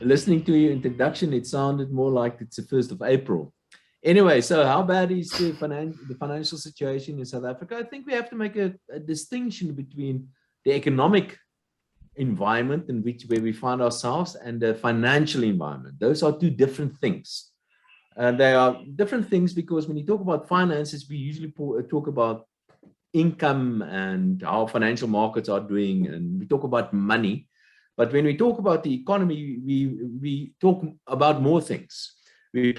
listening to your introduction, it sounded more like it's the 1st of April. Anyway, so how bad is the financial situation in South Africa? I think we have to make a distinction between the economic environment where we find ourselves and the financial environment. Those are two different things. They are different things because when you talk about finances, we usually talk about income and how financial markets are doing, and we talk about money. But when we talk about the economy, we talk about more things. We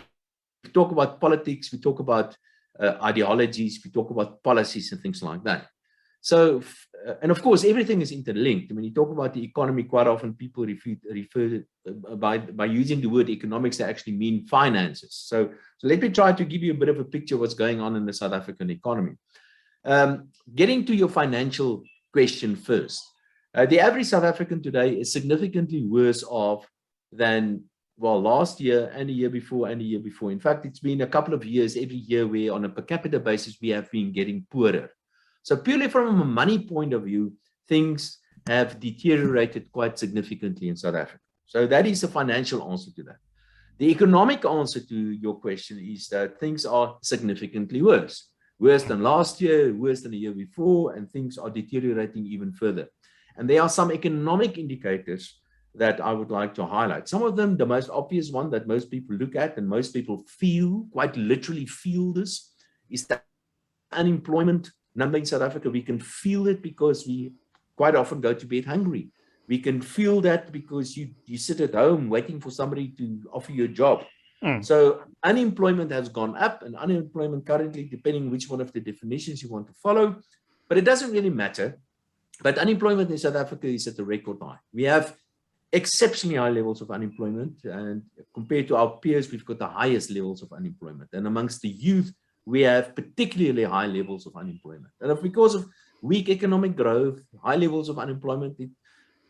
talk about politics, we talk about ideologies, we talk about policies and things like that. So, and of course, everything is interlinked. When you talk about the economy, quite often people refer by using the word economics, they actually mean finances. So let me try to give you a bit of a picture of what's going on in the South African economy. Getting to your financial question first. The average South African today is significantly worse off than, well, last year and the year before and the year before. In fact, it's been a couple of years, every year where on a per capita basis, we have been getting poorer. So purely from a money point of view, things have deteriorated quite significantly in South Africa. So that is the financial answer to that. The economic answer to your question is that things are significantly worse. Worse than last year, worse than the year before, and things are deteriorating even further. And there are some economic indicators that I would like to highlight. Some of them, the most obvious one that most people look at and most people feel, quite literally feel this, is that unemployment number in South Africa. We can feel it because we quite often go to bed hungry. We can feel that because you sit at home waiting for somebody to offer you a job. So unemployment has gone up, and unemployment currently, depending which one of the definitions you want to follow, but it doesn't really matter. But unemployment in South Africa is at a record high. We have exceptionally high levels of unemployment, and compared to our peers, we've got the highest levels of unemployment. And amongst the youth, we have particularly high levels of unemployment. And because of weak economic growth, high levels of unemployment,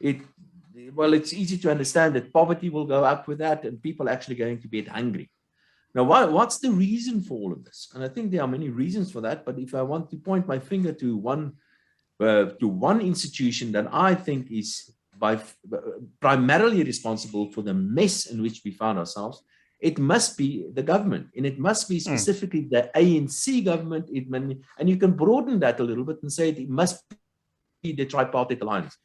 it's easy to understand that poverty will go up with that, and people are actually going to bed hungry. Now, what's the reason for all of this? And I think there are many reasons for that, but if I want to point my finger to one institution that I think is primarily responsible for the mess in which we found ourselves, it must be the government, and it must be specifically the ANC government. And you can broaden that a little bit and say it must be the tripartite alliance.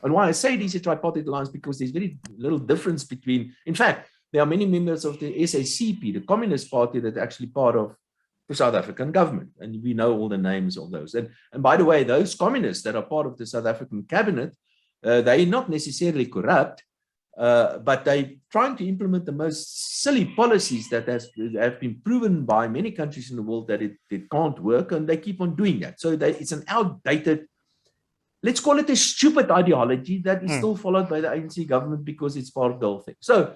And why I say it is a tripartite alliance, because there's very little difference between, in fact, there are many members of the SACP, the Communist Party, that are actually part of the South African government. And we know all the names of those. And by the way, those communists that are part of the South African cabinet, they're not necessarily corrupt, but they're trying to implement the most silly policies that have been proven by many countries in the world that it can't work, and they keep on doing that. So it's an outdated, let's call it a stupid ideology that is still followed by the ANC government because it's part of the whole thing. So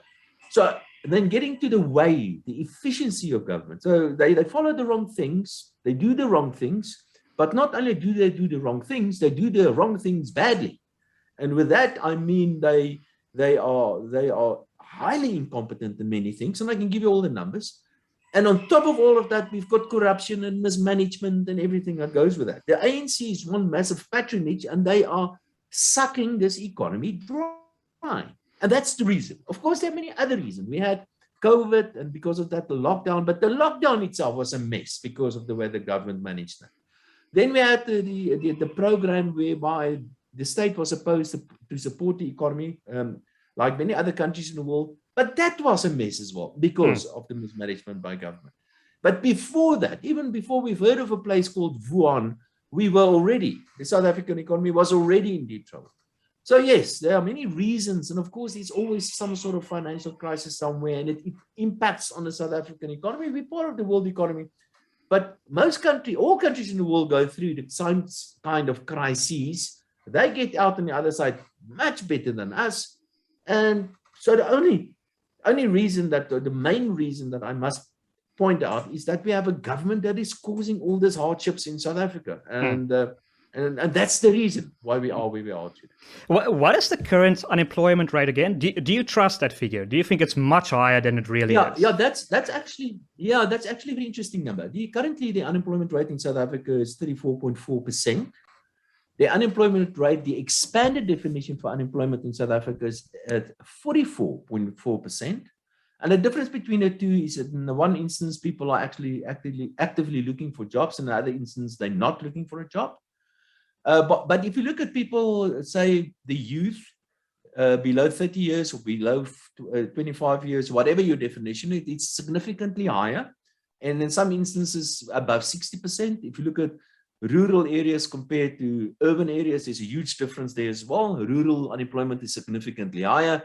then getting to the efficiency of government. So they follow the wrong things, they do the wrong things, but not only do they do the wrong things, they do the wrong things badly. And with that, I mean they are highly incompetent in many things, and I can give you all the numbers. And on top of all of that, we've got corruption and mismanagement and everything that goes with that. The ANC is one massive patronage, and they are sucking this economy dry. And that's the reason. Of course, there are many other reasons. We had COVID, and because of that, the lockdown. But the lockdown itself was a mess because of the way the government managed that. Then we had the program whereby the state was supposed to support the economy, like many other countries in the world. But that was a mess as well because of the mismanagement by government. But before that, even before we've heard of a place called Wuhan, the South African economy was already in deep trouble. So yes, there are many reasons. And of course, there's always some sort of financial crisis somewhere, and it impacts on the South African economy. We're part of the world economy. But all countries in the world go through the same kind of crises. They get out on the other side much better than us. And so the main reason that I must point out is that we have a government that is causing all these hardships in South Africa. And that's the reason why we are where we are today. What is the current unemployment rate again? Do you trust that figure? Do you think it's much higher than it really is? Yeah, that's actually a very interesting number. Currently, the unemployment rate in South Africa is 34.4%. The unemployment rate, the expanded definition for unemployment in South Africa is at 44.4%. And the difference between the two is that in the one instance, people are actually actively looking for jobs. In the other instance, they're not looking for a job. But if you look at people, say the youth below 30 years or below 25 years, whatever your definition, it's significantly higher. And in some instances, above 60%. If you look at rural areas compared to urban areas, there's a huge difference there as well. Rural unemployment is significantly higher.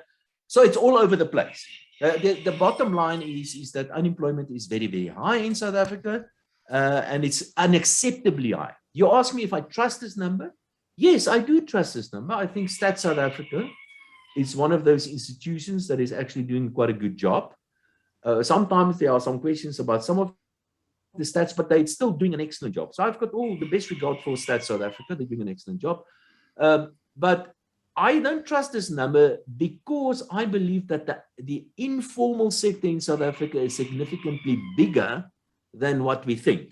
So it's all over the place. The bottom line is that unemployment is very, very high in South Africa, and it's unacceptably high. You ask me if I trust this number? Yes, I do trust this number. I think Stats South Africa is one of those institutions that is actually doing quite a good job. Sometimes there are some questions about some of the stats, but they're still doing an excellent job. So I've got all the best regard for Stats South Africa. They're doing an excellent job. But I don't trust this number because I believe that the informal sector in South Africa is significantly bigger than what we think.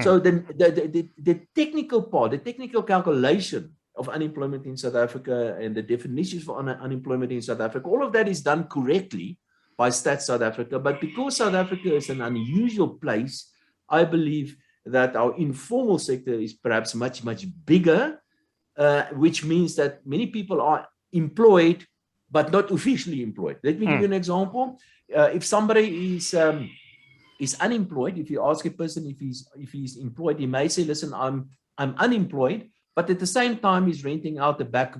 So the technical part, the technical calculation of unemployment in South Africa and the definitions for unemployment in South Africa, all of that is done correctly by Stats South Africa. But because South Africa is an unusual place, I believe that our informal sector is perhaps much, much bigger, which means that many people are employed, but not officially employed. Let me give you an example. If somebody is unemployed, if you ask a person if he's employed, he may say, listen, I'm unemployed, but at the same time, he's renting out the back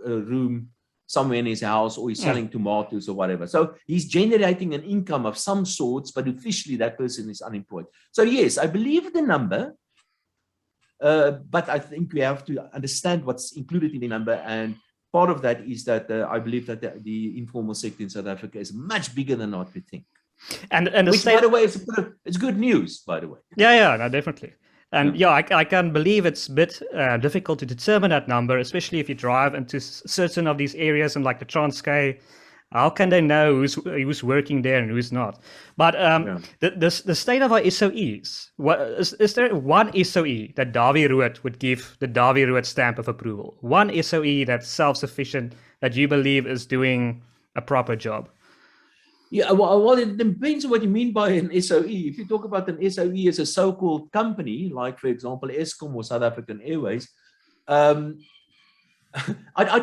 room somewhere in his house, or he's selling tomatoes or whatever. So he's generating an income of some sorts, but officially that person is unemployed. So yes, I believe the number, but I think we have to understand what's included in the number. And part of that is that I believe that the informal sector in South Africa is much bigger than what we think. And which, by the way, it's good news, by the way. Yeah, no, definitely. And I can believe it's a bit difficult to determine that number, especially if you drive into certain of these areas and like the Transkei. How can they know who's working there and who's not? But the state of our SOEs, is there one SOE that Dawie Roodt would give the Dawie Roodt stamp of approval? One SOE that's self-sufficient, that you believe is doing a proper job? Yeah, well, it depends on what you mean by an SOE. If you talk about an SOE as a so-called company, like, for example, Eskom or South African Airways, I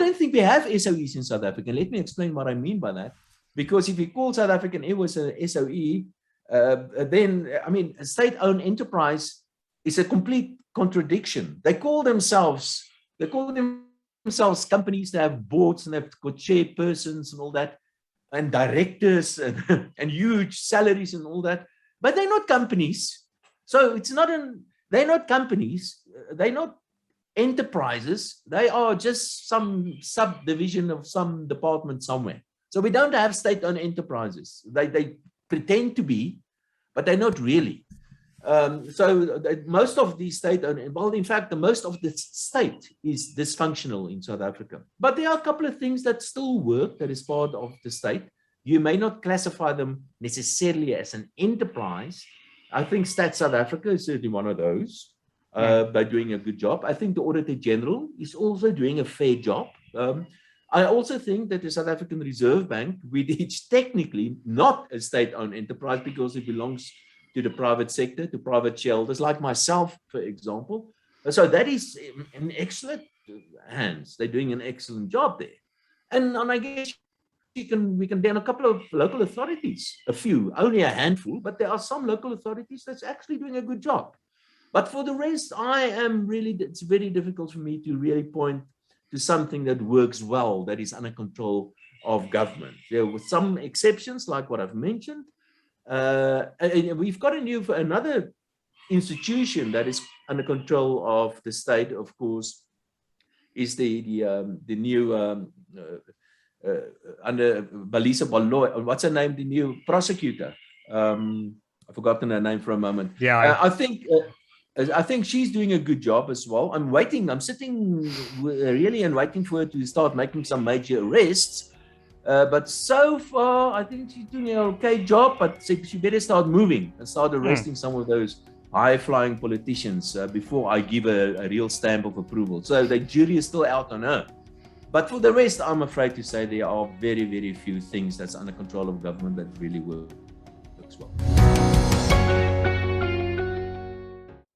don't think we have SOEs in South Africa. Let me explain what I mean by that. Because if you call South African Airways an SOE, then, I mean, a state-owned enterprise is a complete contradiction. They call themselves companies that have boards and they've got chairpersons and all that, and directors and huge salaries and all that, but they're not companies. So they're not companies, they're not enterprises, they are just some subdivision of some department somewhere. So we don't have state-owned enterprises. They pretend to be, but they're not really. So most of these state-owned, well, in fact, most of the state is dysfunctional in South Africa. But there are a couple of things that still work that is part of the state. You may not classify them necessarily as an enterprise. I think Stats South Africa is certainly one of those by doing a good job. I think the Auditor General is also doing a fair job. I also think that the South African Reserve Bank, which is technically not a state-owned enterprise because it belongs to the private sector, to private shareholders like myself, for example. So that is in excellent hands. They're doing an excellent job there. And I guess we can name a couple of local authorities, a few, only a handful, but there are some local authorities that's actually doing a good job. But for the rest, it's very difficult for me to really point to something that works well, that is under control of government. There were some exceptions, like what I've mentioned. And we've got another institution that is under control of the state, of course, is the new under Balisa Baloy. What's her name? The new prosecutor. I've forgotten her name for a moment. Yeah, I think she's doing a good job as well. I'm sitting really and waiting for her to start making some major arrests. But so far, I think she's doing an okay job, but she better start moving and start arresting some of those high-flying politicians before I give a real stamp of approval. So the jury is still out on her. But for the rest, I'm afraid to say there are very, very few things that's under control of government that really works well.